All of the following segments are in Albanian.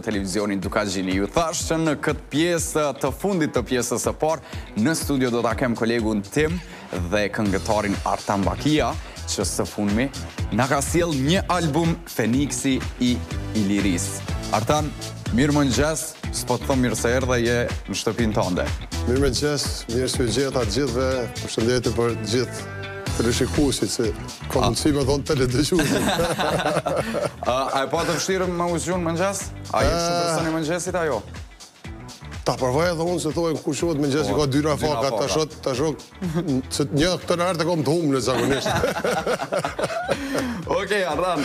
televizionin Dukagjini. Ju thash që në këtë pjesë të fundit të pjesës së parë, në studio do ta kem kolegun tim dhe këngëtarin Artan Bakia, që së fundmi na ka sjell një album Feniksi i Iliris. Artan, mirëmëngjes, s'po të them mirë se erdhe, je në shtëpinë tënde. Mirëmëngjes, mirë se u gjeta të gjithëve, përshëndetje për të gjithë teleshikuesit, se ka mundësi me thonë teledëgjuesit. A e pa të vështirë me uzgjun mëngjes? A je shumë personi mëngjesit ajo? Ta përvaj edhe unë se thojnë ku shohet mëngjesi ka dyra faka, ta shok, se një këtë në artë e kom të humë në zakonisht. Okej, Arran,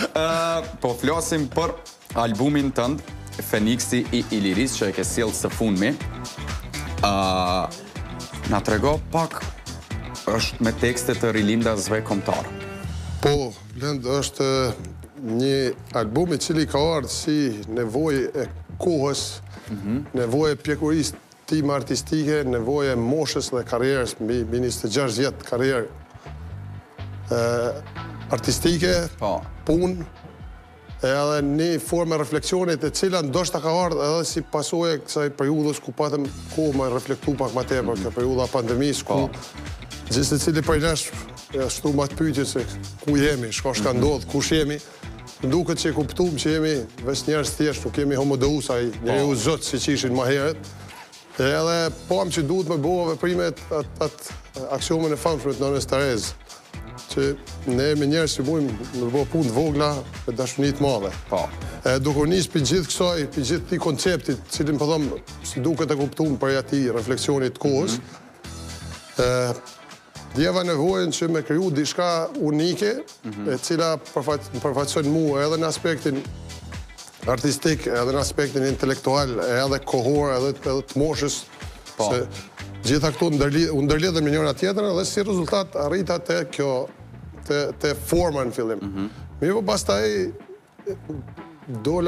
po flasim për albumin tënd, Feniksi i Iliris, që e ke sjellë së fundmi. Na trego pak, është me tekste të rilindasve kombëtar. Po, Lend, është një album i cili ka ardhur si nevojë e kohës, nevojë e pjekurisë time artistike, nevojë e moshës dhe karrierës, mbi 26 vjet karrierë artistike, punë, edhe një formë refleksionit e cila ndoshta ka ardhur edhe si pasojë e kësaj periudhës ku patëm kohë me reflektu pak më tepër, kjo periudha pandemisë ku gjithë se cili për nesh ashtu ma të pyetje se ku jemi, shka ndodhë, kush jemi, duket që e kuptum që jemi veç njerëz thjesht, nuk jemi homodeusaj, njeri u zotë si që ishin ma heret, edhe pam që duhet me bo veprimet atë aksionin e famshme të Nënës Terezë, që ne jemi njerëz që mujmë me bo punë të vogla me dashunit madhe. Duke nisë për gjithë kësaj, për gjithë ti konceptit, cilin për thëmë si duket e kuptum për ati refleksionit kohës, djeva nevojën që me kriju diçka unike, e cila përfaqëson mua edhe në aspektin artistik, edhe në aspektin intelektual, edhe kohor, edhe të moshës, se gjitha këto u ndërlidhen me njëra tjetrën, dhe si rezultat arrita te kjo, te forma në fillim. Mirë po pastaj dul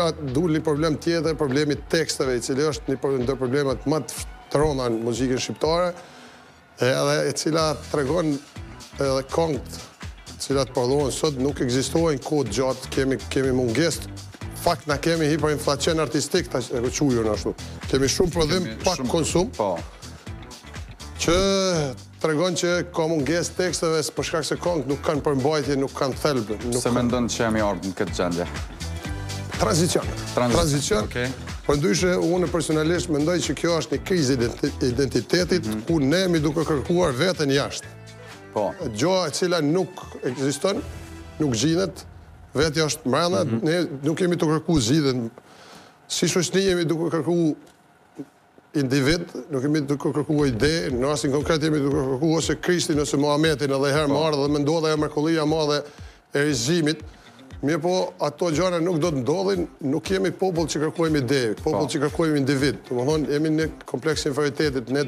një problem tjetër, problemi teksteve, i cili është një ndër problemet më të rënda në muzikën shqiptare, edhe e cila tregon edhe këngët cilat përdojnë sot nuk ekzistojnë kohë gjatë, kemi mungesë, fakt na kemi hiperinflacion artistik, ta e quajnë ashtu. Kemi shumë prodhim, pak konsum, që tregon që ka mungesë teksteve për shkak se këngët nuk kanë përmbajtje, nuk kanë thelb. Se mendon që jemi ardhur në këtë gjendje? Tranzicion. Por ndryshe, unë personalisht mendoj që kjo është një krizë identitetit, ku ne mi duke kërkuar veten jashtë. Gjoa e cila nuk ekziston, nuk gjinet, vetja është mbrana, ne nuk jemi të kërku zgjidhjen. Si shoqëri jemi duke kërku individ, nuk jemi duke kërku ide, në rastin konkret jemi duke kërku ose Krishtin ose Muhamedit edhe herë më ardhe dhe me ndodha e mrekullia madhe e regjimit. Mirë po, ato gjëra nuk do të ndodhin, nuk jemi popull që kërkojmë ide, popull që kërkojmë individ. Të më thonë, jemi në kompleks inferioitetit, ne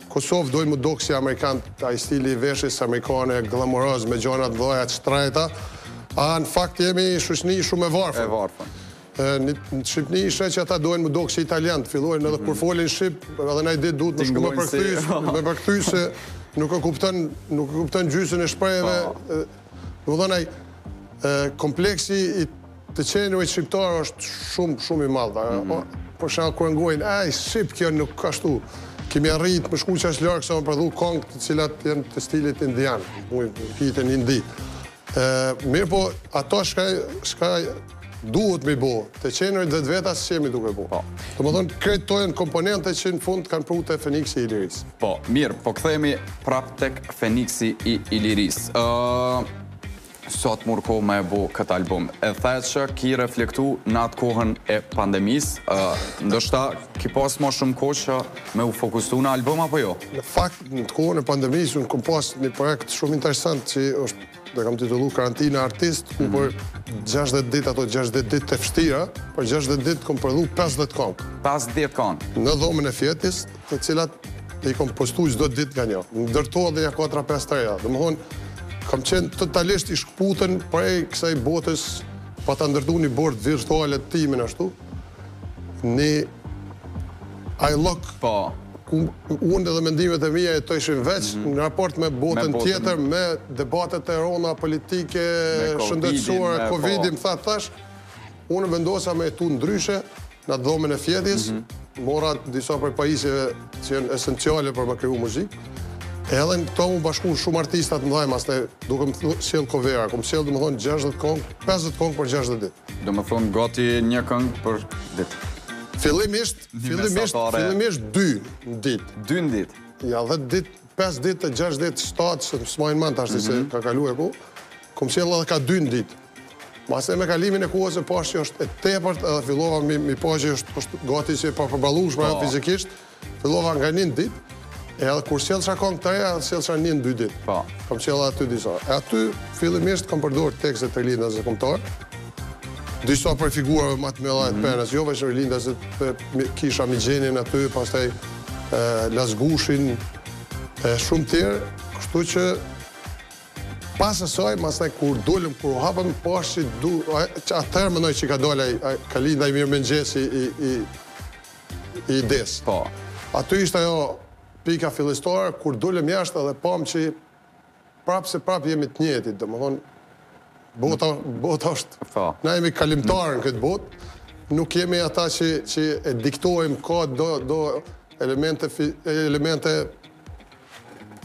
Kosovë dojmë do kësi Amerikanë, ai stili i veshjes amerikane, glamoroz, me gjonat dhoja të shtrajta, a në fakt jemi shoqëni shumë e varfër. Në Shqipni ishe që ata dojnë më do kësi italian, të fillojnë edhe kur folin Shqip, edhe na i ditë duhet më shku me përkthy, se nuk e kupton gjysën e shprehjeve. Më thonë, kompleksi i të qenive shqiptarë është shumë i madh. Për shkak kur ngojnë, Shqip kjo nuk ashtu. Kemi arrit më shku që është larg sa më prodhu këngë të cilat janë të stilit indian, hitën indi. Mirë po, ato shka duhet me bo, të qenërit dhe të vetas që jemi duke bo. Të më thonë, kreditojnë komponente që në fund kanë pru të Feniksi i Iliris. Mirë, po këthejemi prap tek Feniksi i Iliris. Sot mërë kohë me e bo këtë album. E thajt që ki reflektu në atë kohën e pandemisë, ndështa ki pas ma shumë kohë që me u fokusu në album, apo jo? Në fakt, në të kohën e pandemisë, unë kom pas një projekt shumë interesant që është, dhe kam titullu Karantina Artist, ku për 60 dit, ato 60 dit të fështira, për 60 dit kom përdu 50 këngë. 50 këngë? Në dhomën e fjetis, të cilat i kom postu çdo dit nga një. Në dërtohet dhe një 4-5 treja. Dhe më thonë, kam qenë totalisht i shkputën prej kësaj botës, pa ta ndërtu një bord virtuale të timin ashtu, një iLock, ku unë dhe mendimet e mija jetojshin veç në raport me botën tjetër, me debatet e rona politike, shëndetësore, Covid-i, më thash, unë vendosa me jetu ndryshe, në dhomën e Fjedhjes, mora disa prej pajisjeve që janë esenciale për me kriju muzikë. Edhe në këto mu bashku shumë artistat më dhajmë, asne duke më sjell covera, kom sjell dhe më thonë 60 këngë, 50 këngë për 60 ditë. Do më thonë gati një këngë për ditë. Fillimisht 2 në ditë. 2 në ditë? Ja, 10 ditë, 5 ditë, 6 ditë, 7, se s'majnë manë tashti se ka kalu e ku, kom sjell edhe ka 2 në ditë. Mase me kalimin e kohës e pash që është e tepërt edhe fillova mi pa që është gati që pa përballueshme fizikisht, fillova nga 1 ditë. Edhe kur sjell qa këngë të reja, sjell qa 1 në 2 ditë. Kam sjell aty disa. E aty, fillimisht, kam përdor tekstet e Erlindës e kombëtar. Disa për figurave më të mëdha të penës, jo veç Erlindës e kisha Migjenin aty, pastaj Lazgushin, shumë tjerë, kështu që pas asaj, mastaj kur dolëm, kur hapëm, pash që atëherë mënoj që ka dole, ka linda i mirë mëngjesi i des. Aty ishte ajo pika fillestore, kur dolem jashtë edhe pam që prapë se prapë jemi të njëjtit, dhe më thonë, bota është, na jemi kalimtarë në këtë botë, nuk jemi ata që e diktojmë ka do elemente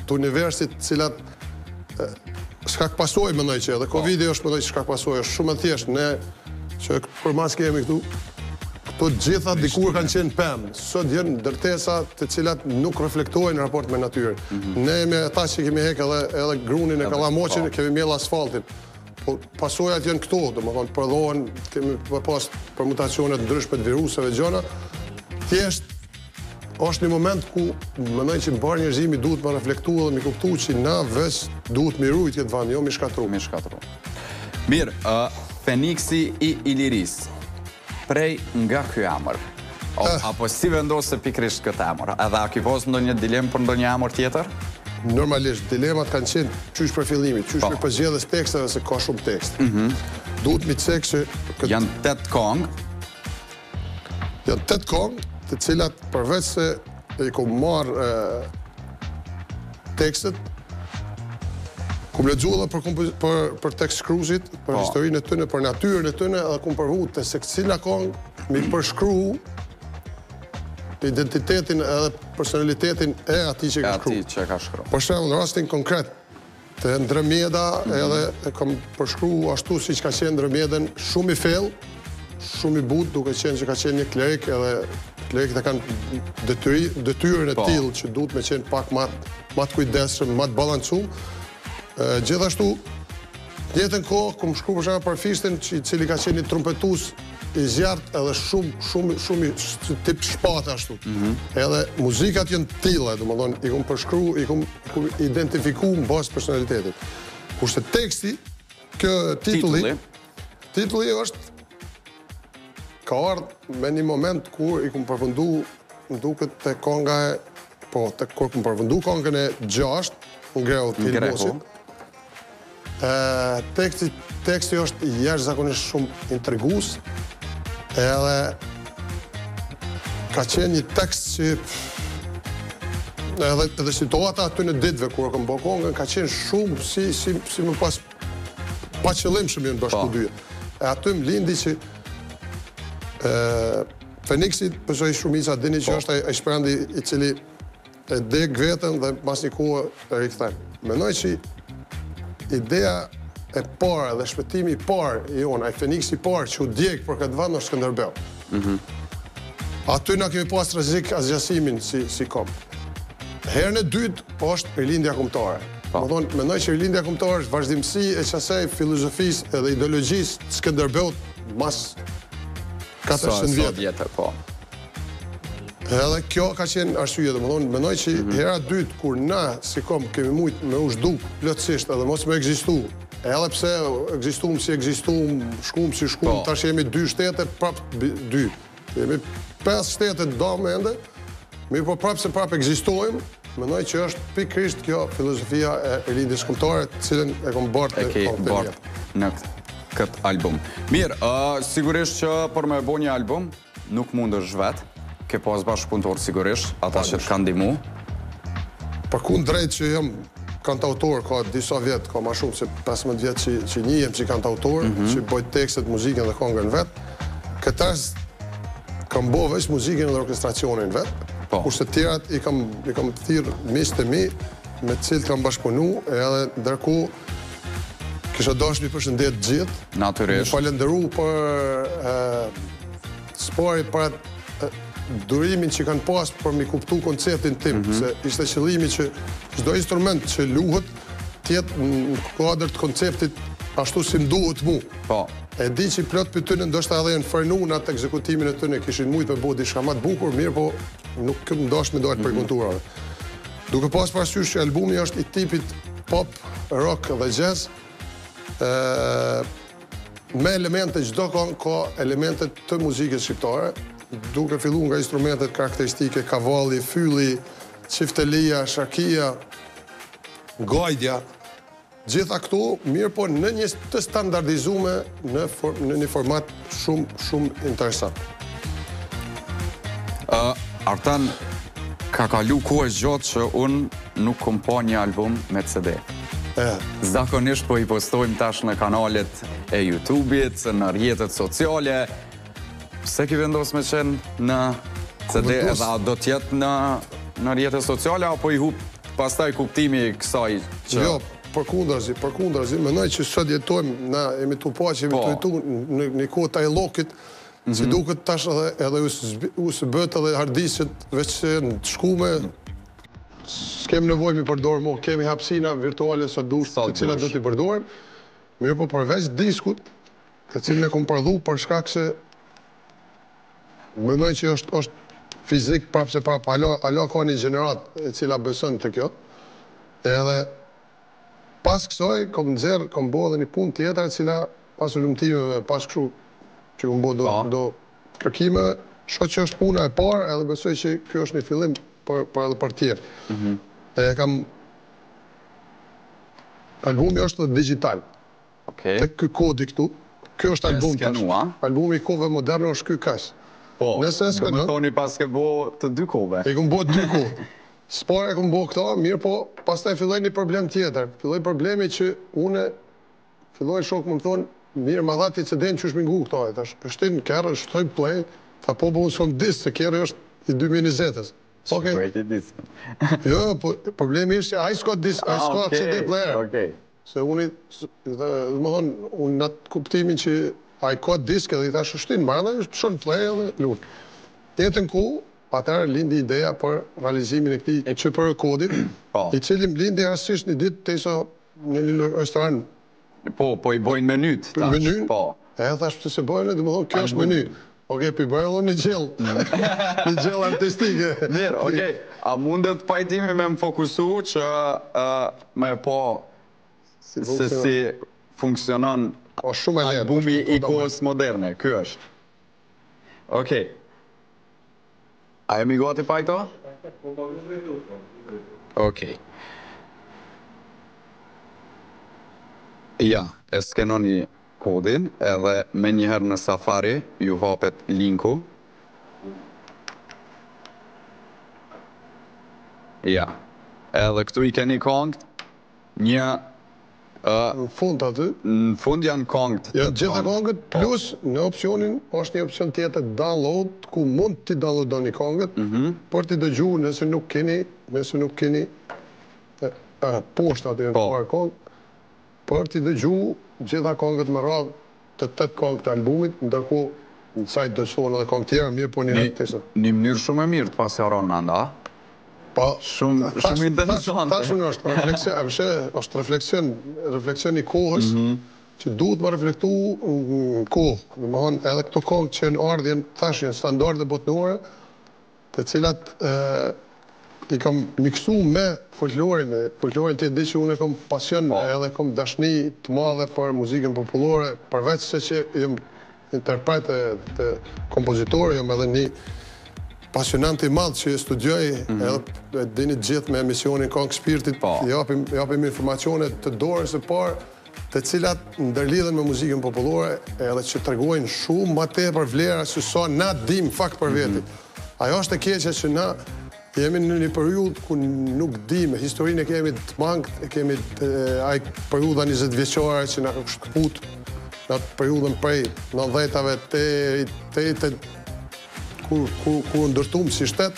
të universit cilat shkak pasoj mëndoj që edhe Covid-i është mëndoj që shkak pasoj, është shumë e thjeshtë, ne që për mas kemi këtu, këto gjitha dikur kanë qenë pëmë, sot jenë ndërtesa të cilat nuk reflektojnë në raport me natyrën. Ne me ata që kemi hek edhe grunin e kallamoqin, kemi mjell asfaltin. Pasojat jenë këto, do më thonë, përdhohen, kemi pas permutacionet ndryshme të viruseve gjona. Thjesht, është një moment ku mëndoj që mbarë njerëzimi duhet më reflektu dhe mi kuptu që na veç duhet mi rujt këtë vend, jo mi shkatru. Mirë, Feniksi i Iliris, prej nga kjo emër, apo si vendosë pikrisht këtë emër? Edhe a ki posë ndonjë dilemë për ndonjë emër tjetër? Normalisht, dilemat kanë qenë qysh për fillimit, qysh për pëzgjedhës teksteve se ka shumë tekst. Duhet mi të cekë që... Janë 8 kongë? Janë 8 kongë, të cilat përveç se i kom marë tekstet, kom lexu edhe për tekst shkruesit, për historinë e tyre, për natyrën e tyre, edhe kom përvu të secila këngë mi përshkru identitetin edhe personalitetin e atij që ka shkruar. Për shembull, në rastin konkret të Ndërmjeda, edhe kam përshkruar ashtu siç ka qenë Ndërmjeden, shumë i thellë, shumë i butë, duke qenë që ka qenë një klerik, edhe klerikët e kanë detyrën e tillë që duhet me qenë pak më të kujdesshëm, më të balancuar. Gjithashtu, jetën kohë, kom shkru për shembull për Fishtin, cili ka qenë një trumpetues i zjarrt edhe shumë tip shpatë ashtu. Edhe muzikat janë tilla, domethënë i kom përshkru, i kom identifiku në bazë personalitetit. Kurse teksti, kjo titulli është ka ardhur me një moment kur i kom përfundu më duket te konga kur kom përfundu kongën e 6 në Greu të Ilmosit. Teksti është jashtëzakonisht shumë intrigues, edhe ka qenë një tekst që edhe situata aty në ditëve kur kam bërë kongën ka qenë shumë si më pas pa qëllim shumë në bashku dyja. E aty më lindi që Feniksi, përsoj shumica, dini që është ai shprendi i cili e dek vetën dhe pas një kohë e rikëthejmë. Menoj që ideja e parë dhe shpëtimi i parë i onë, ai Feniksi i parë që u djekë për këtë vend është Skënderbeu. Aty na kemi pas rrezik asgjasimin si kom. Herën e dytë është rilindja kombëtare. Menoj që rilindja kombëtare është vazhdimsi e qasaj filozofisë edhe ideologjisë të Skënderbeut mas 400 vjetë. Edhe kjo ka qenë arsye, domethënë, menoj që hera dytë kur na si kom kemi mujt me u zhduk plotësisht edhe mos me ekzistu. Edhe pse ekzistuam si ekzistuam, shkuam si shkuam, tash jemi 2 shtete, prap 2. Jemi 5 shtete do mende, mirë po prap se prap ekzistojmë, menoj që është pikërisht kjo filozofia e rilindjes kombëtare, të cilën e kom bërë në këtë album. Mirë, sigurisht që për me bo një album, nuk mund është vetë, ke pas bashkëpunëtor sigurisht, ata që të kanë ndihmu. Për kundë drejt që jam kantautor, ka disa vjetë, ka ma shumë se 15 vjetë që njihem që kantautor, që bojt tekstet, muzikën dhe kongën vetë. Këtës kam bo veç muzikën dhe orkestracionin vetë, kurse tjerat i kam thirë miqtë e mi, me cilë kam bashkëpunu, edhe ndërku kisha dashur mi përshëndet gjithë. Natyrisht. Më falenderu për spari për durimin që kanë pas për mi kuptu konceptin tim, se ishte qëllimi që çdo instrument që luhet tjetë në kuadër të konceptit ashtu si më duhet mu. E di që plot për tëne ndoshta edhe në fërnu në atë ekzekutimin e tëne kishin mujtë me bo diçka më të bukur, mirë po nuk këm ndash me dojtë për konturave. Duke pas parasysh që albumi është i tipit pop, rock dhe jazz, me elemente, çdo ka elemente të muzikës shqiptare, duke fillu nga instrumentet karakteristike, kavalli, fylli, çiftelia, shakia, gajdja, gjitha këto, mirë po në një të standardizume në një format shumë interesant. Artan, ka kalu kohë gjatë që unë nuk kom pa një album me CD. Zakonisht po i postojmë tash në kanalet e YouTube-it, në rrjetet sociale. Pse ki vendos me qenë në CD edhe do tjetë në rrjetet sociale, apo i hup pastaj kuptimi kësaj që... Jo, përkundrazi, mendoj që sot jetojmë, na jemi tu pa që jemi tu jetu në një kohë taj lokit, si duket tash edhe u së bët edhe hardisët veç në të shkume, s'kem nevoj mi përdorë mo, kemi hapsina virtuale sa dush të cilat do t'i përdorëm, mirë po përveç diskut, të cilën e kom përdhu për shkak se mendoj që është fizik prapë se prapë, alo ka një gjenerat e cila besën të kjo, edhe pas kësoj, kom bo edhe një pun tjetër, cila pas lumtimeve, pas këshu, që kom bo do kërkime, shoh që është puna e parë, edhe besoj që kjo është një fillim edhe për tjerë. E kam... Albumi është digital. Te ky kodi këtu, kjo është album tash. Albumi i kohëve moderne është ky kash. Po, do më thoni pas ke bo të dy kohëve. E kom bo të dy kohë. Spare e kom bo këta, mirë po, pas taj filloj një problem tjetër. Filloj problemi që une, filloj shok më thonë, mirë ma dhati që den që është mingu këta. E tash, pështin, kërë, shtoj play, tha po unë s'kom disë, se kërë është i 2020-ës. Jo, problemi është që a i s'ka disë, a i s'ka CD player. Se unë, dhe më thonë, unë në atë kuptimin që a i ka disk edhe i thash shtin, marrë dhe shon play edhe lunë. Tetën ku, atërë lindi ideja për realizimin e këti që për kodit, i cilim lindi rastisht një ditë të iso në një restoran. Po i bojnë menyt. Menyn, e thash pëse se bojnë, dhe më thonë, kjo është meny. Oke, për i bojnë edhe një gjellë, një gjellë artistike. Mirë, oke, a mundet pajtimi me më fokusu që me po se si funksionon albumi i kohës moderne, kjo është. Oke. A jemi gati pajto? Okej. Ja, e skenoni kodin, edhe me njëherë në Safari ju hapet linku. Ja, edhe këtu i keni kongët, një... Në fund aty? Në fund janë kongët. Gjitha kongët, plus në opcionin, është një opcion tjetër download, ku mund t'i downloadoni kongët, për t'i dëgju nëse nuk keni poshtë aty në parë kongë, për t'i dëgju gjitha kongët më radhë të 8 kongët të albumit, ndërku në sajtë dëgjohen edhe kongë tjera, mirë po një rëtësë. Një mënyrë shumë e mirë të pasjaron në nda. Shumë interesant. Tashun është refleksion i kohës, që duhet më reflektu në kohë. Në më thonë, edhe këto kongë që në ardhjen, tash janë standarde botnore, të cilat i kam miksu me folklorin. Folklorin të di që unë e kam pasion edhe kam dashni të madhe për muzikën popullore, përveç se që jem interpret të kompozitorë, jem edhe një pasionant i madhë që studioj edhe dini gjithë me emisionin Kongë Shpirtit, japim informacionet të dorës e parë, të cilat ndërlidhen me muzikën popullore edhe që tregojnë shumë ma tepër vlera që sa na dim fakt për veti. Ajo është e keqe që na jemi në një periudhë ku nuk dim, historinë e kemi të mangët, e kemi aj periudha 20 vjeqare që na ka shkëput, në atë periudhën prej 90-ave ku kur ndërtum si shtet.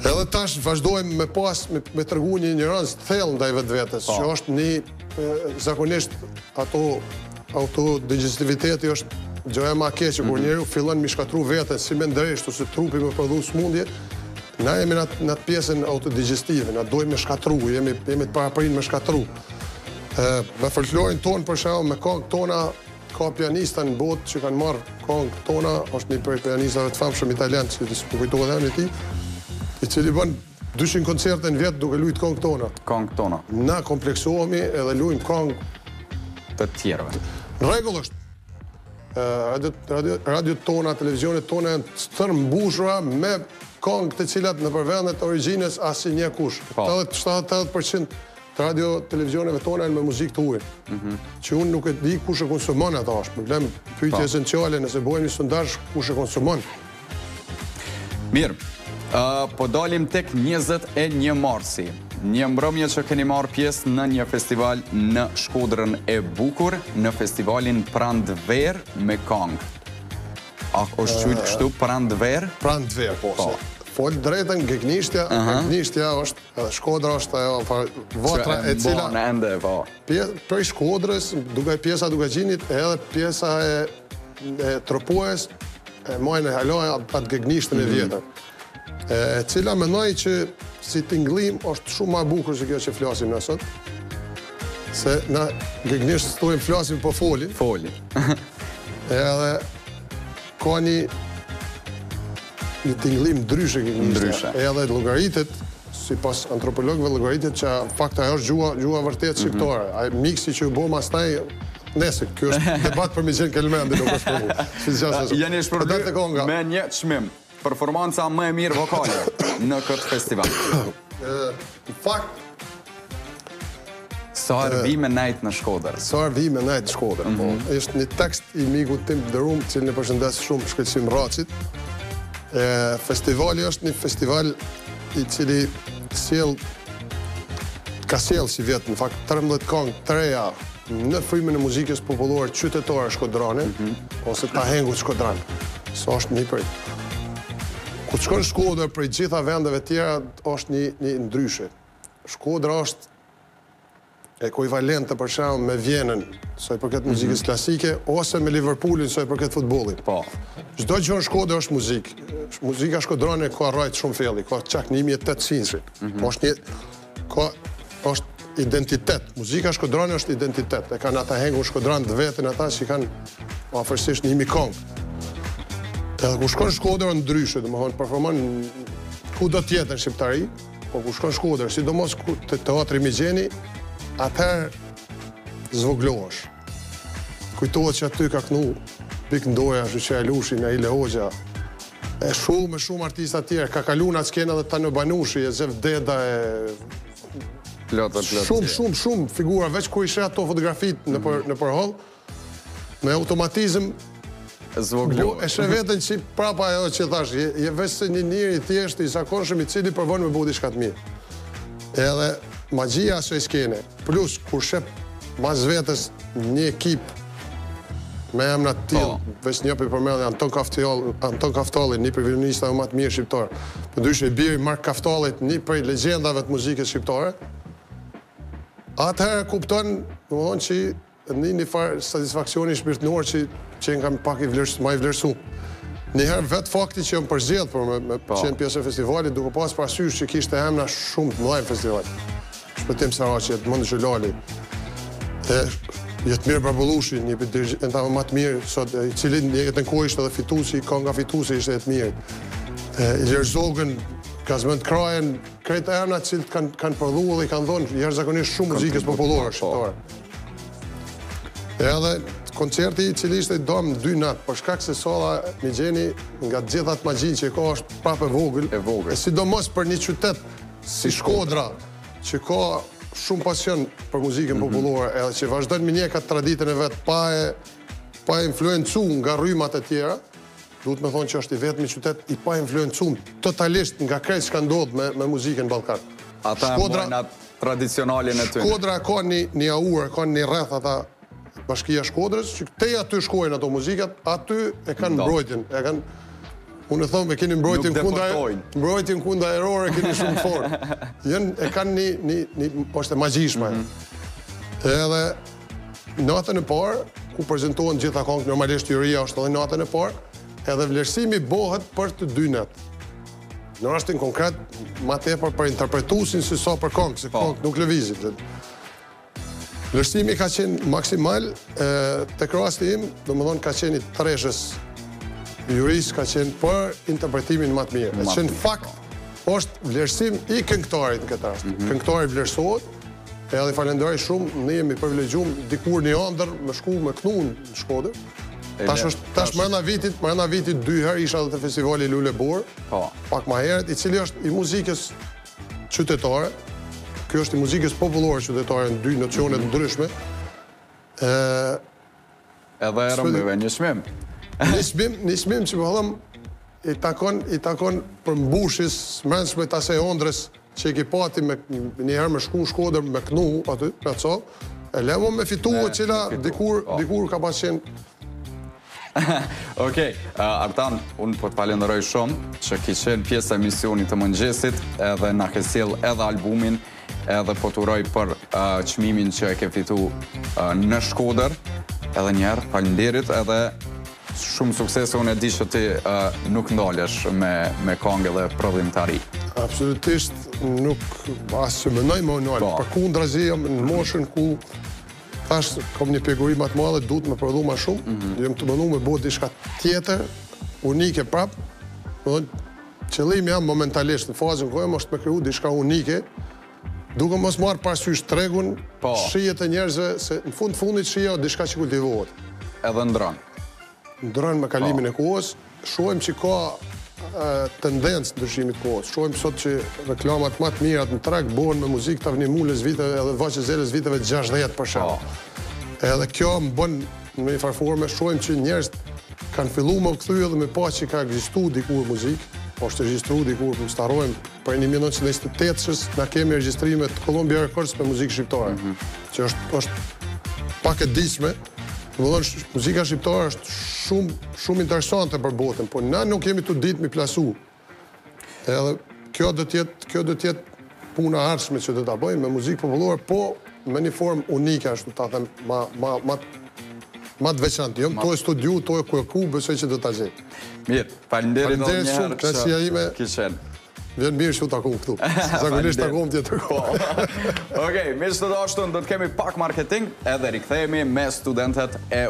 Edhe tash vazhdojmë me tregu një ignorancë të thellë ndaj vetvetes, që është një zakonisht autodigestiviteti është gjëja më e keqe kur njeriu fillon mi shkatru veten si mendresht ose trupi me prodhu smundje. Na jemi në atë pjesën autodigestive, na dojmë me shkatru, jemi të paraprin me shkatru. Me folklorin tonë për shembull, me këngët tona, ka pianista në botë që kanë marrë këngët tona, është një prej pianistave të famshëm italian, që po kujtohet emri i tij, i cili bën 200 koncerte në vjet duke luajtur këngët tona. Këngët tona. Na kompleksohemi edhe luajmë këngë të tjerëve. Në rregull është. Radio tona, televizionet tona janë tërë mbushura me këngë të cilat në përvendet origjines asnjë kush. 70-80% të radio televizioneve tona janë me muzikë të huaj. Që unë nuk e di kush e konsumon ato, është problem pyetje esenciale, nëse bëhemi sondazh kush e konsumon. Mirë. Po dalim tek 21 marsi. Një mbrëmje që keni marrë pjesë në një festival në Shkodrën e bukur, në festivalin Prandver me këngë. A është qytë kështu Prandver? Prandver, po. Folë drejtën, Gegnishtja është, edhe Shkodra është ajo vatra e cila... Që ende, po. Prej Shkodrës, pjesa Dukagjinit, edhe pjesa e Tropues, e majnë e halojnë atë Gegnishtën e vjetër. E cila mendoj që si tinglim është shumë ma bukur se kjo që flasim në sot. Se na Gegnishtës stojmë flasim po folin. Folin. Edhe ka një tinglim ndryshe Gegnishtja. Edhe llogaritet, sipas antropologëve llogaritet që fakt ajo është gjua vërtet shqiptare. Ai miksi që u bë mastaj nesër, kjo është debat për Mixhen Kelmendi, nuk është për mua. Jeni shpërbyer me një çmim. Performanca më e mirë vokale në këtë festival. Në fakt... Sa arvi me najt në Shkodër. Sa arvi me najt në Shkodër, po. Është një tekst i miku tim Dërum, cilin e përshëndes shumë Shkëlqim Racit. Festivali është një festival i cili ka sjell si vjetë, në fakt 13 këngë të reja në frymën e muzikës popullore qytetare shkodrane, ose ta hengut shkodrane. Sa është një prej. Kur shkon Shkodër prej gjitha vendeve tjera, është një ndryshe. Shkodra është ekuivalente për shembull me Vjenën, sa i përket muzikës klasike, ose me Liverpoolin, sa i përket futbollit. Po. Çdo gjë në Shkodër është muzikë. Muzika shkodrane ka rrajt shumë felli, ka çaknimi 800. Po është identitet. Muzika shkodrane është identitet. E kanë ata hengur shkodran të vetën ata që kanë afërsisht 1000 këngë. Edhe ku shkon Shkodër ndryshe, domethënë performon kudo tjetër në shqiptari, po ku shkon Shkodër, sidomos te teatri Mixheni, atëherë zvoglohesh. Kujtohet që aty ka kënu Pik Ndoja, Shqyqe Alushi, Naile Hoxha, e shumë artista tjerë, ka kalu në atë skena dhe Tano Banushi, e Zef Deda, shumë figura, veç ku ishe ato fotografit në përhall, me automatizm, e shë vetën që prapa ajo që thash, je veç se një njëri thjesht i zakonshëm i cili përvon me budi shkat mirë. Edhe magjia asoj skene, plus kur shep mas vetës një ekip me emrat tillë, veç një për përmendje Anton Kaftalli, një për violinista më të mirë shqiptar. Përndryshe i biri Mark Kaftallit, një për legjendave të muzikës shqiptare. Atëherë kupton, domethënë që një farë satisfaksioni shpirtënor që në kam pak ma i vlerësu. Njëherë vetë fakti që jam përzjedh për me qenë pjesë e festivalit, duke pas parasysh që kishte emra shumë të mëdha në festival. Shpëtim Saraçi, Edmond Xhelali, Jetmir Barbullushi, një për dirigentave më të mirë, i cili njëhet në kohë ishte edhe fitusi, ka nga fitusi ishte Jetmir. Ilir Zogën, Kazmend Krajen, krejtë emra cilët kanë prodhu dhe i kanë dhonë jashtëzakonisht shumë muzikës popullore shqiptare. Edhe koncerti i cili ishte domë 2 natë, për shkak se salla Mixheni nga gjithat magjin që ka është prapë e vogël. E sidomos për një qytet si Shkodra, që ka shumë pasion për muzikën popullore, edhe që vazhdojnë me një ka traditën e vetë pa influencu nga rrymat e tjera, duhet me thonë që është i vetëmi qytet i pa influencu totalisht nga krejt që ka ndodhë me muzikën Ballkan. Ata mojnë atë tradicionalin e tyre. Shkodra ka një aurë, ka një rreth ata Bashkia Shkodrës, që te aty shkojnë ato muzikat, aty e kanë mbrojtjen, Unë e thomë, e keni mbrojtjen kunda errore, keni shumë fort. E kanë një është e magjishme. Edhe natën e parë, ku prezentohen gjitha këngët, normalisht juria është edhe natën e parë, edhe vlerësimi bëhet për të dynat. Në rastin konkret, ma tepër për interpretuesin se sa për këngë, se këngë nuk lëvizit. Vlerësimi ka qenë maksimal, tek rasti im, domethënë ka qenë i treshës juris, ka qenë për interpretimin më të mirë. E qenë fakt, është vlerësim i këngëtarit në këtë rast. Këngëtari vlerësohet, edhe falenderoj shumë, ne jemi privilegjum dikur një ëndër me shku me knu në Shkodër. Tash mërëna vitit 2 herë isha dhe të festivali Lule Bor, pak ma herët, i cili është i muzikës qytetare, kjo është i muzikës popullore qytetare në 2 nocionet ndryshme. Edhe e rëmbyve një shmim. Një shmim që pëllëm i takon për mbushis mërënshme të asaj ondrës që i ki pati njëherë me shku në Shkodër me knu aty, e lemo me fitu o qila dikur ka pas qenë. Okej, Artan, unë po të falenderoj shumë që ki qenë pjesë e misionit të mëngjesit edhe na ke sjell edhe albumin edhe po të uroj për çmimin që e ke fitu në Shkodër edhe njerë, falenderit edhe shumë sukses, unë e di që ti nuk ndalesh me këngë dhe prodhimtari. Absolutisht nuk, asë që mënoj më nëllë, për kundrazi jam në moshën ku thash, kom një pjeguri më të madhe, duhet me prodhu më shumë, jem të mënu me bëhet diçka tjetër, unike prap, qëllimi jam momentalisht në fazën kohëm është me kriju diçka unike, duke mos marrë parasysh tregun, shijet e njerëzve, se në fundit shija o diçka që kultivohet. Edhe ndronë. Ndronë me kalimin e kohës, shohim që ka tendencë ndryshimit kohës. Shohim sot që reklamat më të mirat në treg bëhen me muzikë të avnimulles viteve edhe vaqezeles viteve 60 për shembull. Edhe kjo më bën në një farforme, shohim që njerëz kanë filluar më kthy edhe me pa që ka ekzistuar dikur muzikë, po është regjistruar dikur, mos harrojmë për 1928-s na kemi regjistrime të Columbia Records me muzikë shqiptare, që është pak e diçme. Muzika shqiptare është shumë interesante për botën, po na nuk jemi të ditë mi plasu. Edhe kjo do tjetë puna ardhshme që do ta bëjmë me muzikë popullore, po me një formë unike, ashtu ta them, ma të veçantë. Jo, to e studiu, to e kërku, besoj që do ta gjej. Mirë, falenderit edhe njerë që kishen. Vjen mirë që u takum këtu. Zakonisht takum tjetër kohë. Okej, mirë së të dashtun, do të kemi pak marketing, edhe rikthehemi me studentet e